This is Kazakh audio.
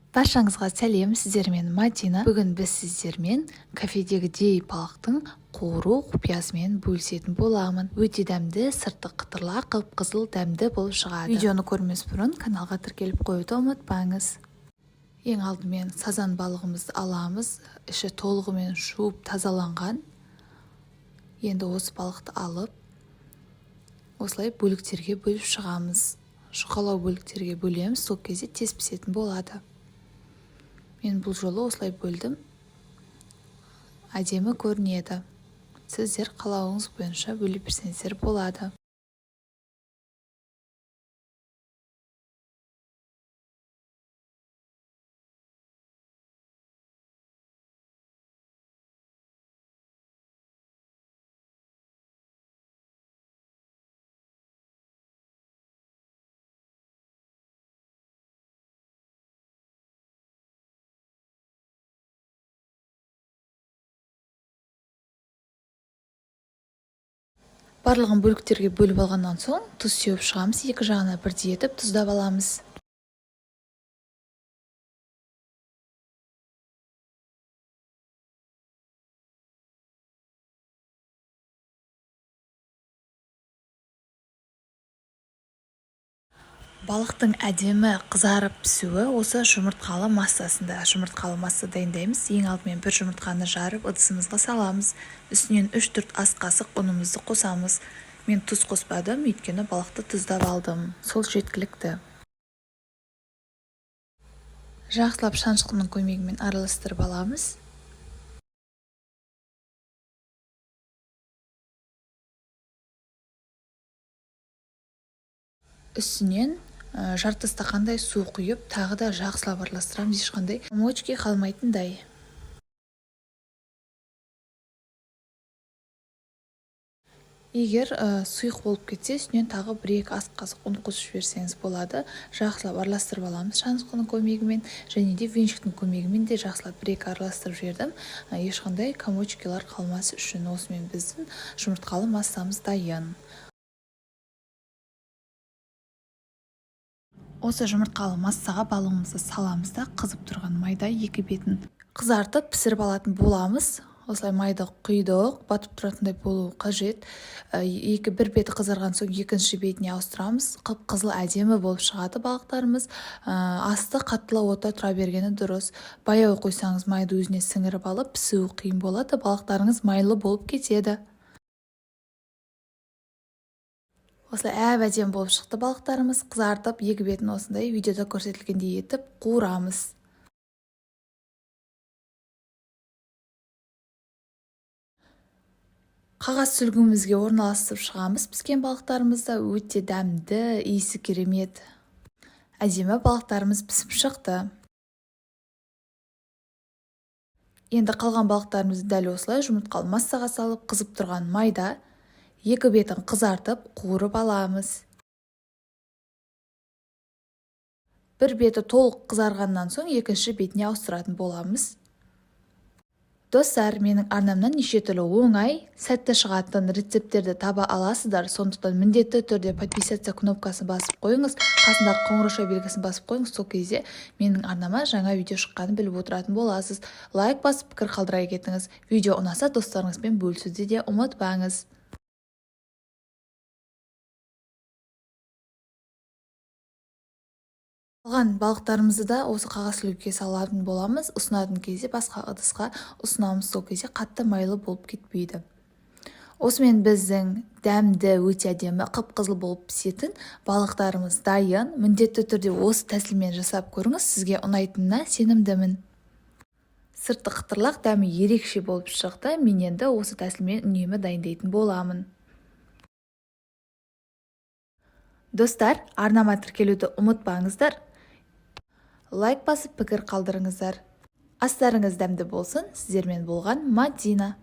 Баршаңызға сәлем, сіздермен Мадина. Бүгін біз сіздермен кафедегідей балықтың қуыру құпиясымен бөлісетін боламын. Өте дәмді, сырты қытырлақ, қып-қызыл дәмді болып шығады. Видеоны көрмес бұрын каналға тіркеліп қоюды ұмытпаңыз. Ең алдымен сазан балығымызды аламыз. Іші толығымен жуып тазаланған. Енді осы балықты алып, осылай бөліктерге бөліп шығамыз. Жұқалау бөліктерге бөлеміз, сол кезде тез пісетін болады. Мен бұл жолы осылай бөлдім. Әдемі көрінеді. Сіздер қалауыңыз бойынша бөліп пісірсеңіздер болады. Барлығын бөліктерге бөліп алғаннан соң тұз сеуіп шығамыз. Екі жағына бірдей етіп тұздап аламыз. Балықтың әдемі қызарып пісуі осы жұмыртқалы массасында. Жұмыртқалы масса дайындаймыз. Ең алдымен бір жұмыртқаны жарып ыдысымызға саламыз. Үстінен 3-4 ас қасық ұнымызды қосамыз. Мен тұз қоспадым, өйткені балықты тұздап алдым. Сол жеткілікті. Жақсылап шанышқының көмегімен араластырып аламыз. Үстінен жарты стақандай су құйып, тағы да жақсылап араластырамыз, ешқандай мочки қалмайтындай. Егер сұйық болып кетсе, үстінен тағы 1-2 ас қасық ұн қосып жіберсеңіз болады. Жақсылап араластырып аламыз шанышқының көмегімен, және де венчиктің көмегімен де жақсылап 1-2 араластырып жібердім. Ешқандай комочкилар қалмас үшін. Осымен біздің жұмыртқалы массамыз дайын. Осы жұмыртқалы массаға балығымызды саламыз да, қызып тұрған майда екі бетін қызартып пісіріп алатын боламыз. Осылай майды құйдық, батып тұратындай болуы қажет. Бір беті қызарған соң екінші бетіне ауыстырамыз. Қып-қызыл әдемі болып шығады балықтарымыз. Асты қаттылау отта тұра бергені дұрыс. Баяу қойсаңыз майды өзіне сіңіріп алып, пісуі қиын болады, балықтарыңыз майлы болып кетеді. Осылай әдемі болып шықты балықтарымыз. Қызартып, екі бетін осындай видеода көрсетілгендей етіп қуырамыз. Қағаз сүлгімізге орналастырып шығамыз. Піскен балықтарымызда өте дәмді, иісі керемет. Әдемі балықтарымыз пісіп шықты. Енді қалған балықтарымызды дәл осылай жұмыртқалы массаға салып, қызып тұрған майда екі бетін қызартып, қуырып аламыз. Бір беті толық қызарғаннан соң екінші бетіне ауыстыратын боламыз. Достар, менің арнамнан неше түрлі оңай, сәтті шығатын рецепттерді таба аласыздар. Сондықтан міндетті түрде подписаться кнопкасын басып қойыңыз, қасындағы қоңырау белгісін басып қойыңыз. Сол кезде менің арнама жаңа видео шыққанын біліп отыратын боласыз. Лайк басып, пікір қалдыра кетіңіз. Видео ұнаса, достарыңызбен бөлісуді де ұмытпаңыз. Қалған балықтарымызды да осы қағаз сүлгіге салатын боламыз. Ұсынатын кезде басқа ыдысқа ұсынамыз, сол кезде қатты майлы болып кетпейді. Осымен біздің дәмді, өте әдемі, қып-қызыл болып пісетін балықтарымыз дайын. Міндетті түрде осы тәсілмен жасап көріңіз, сізге ұнайтынына сенімдімін. Сырты қытырлақ, дәмі ерекше болып шықты. Мен енді осы тәсілмен үнемі дайындайтын боламын. Достар, арнама тіркелуді ұмытпаңыздар. Лайк басып, пікір қалдырыңыздар. Астарыңыз дәмді болсын. Сіздермен болған Мадина.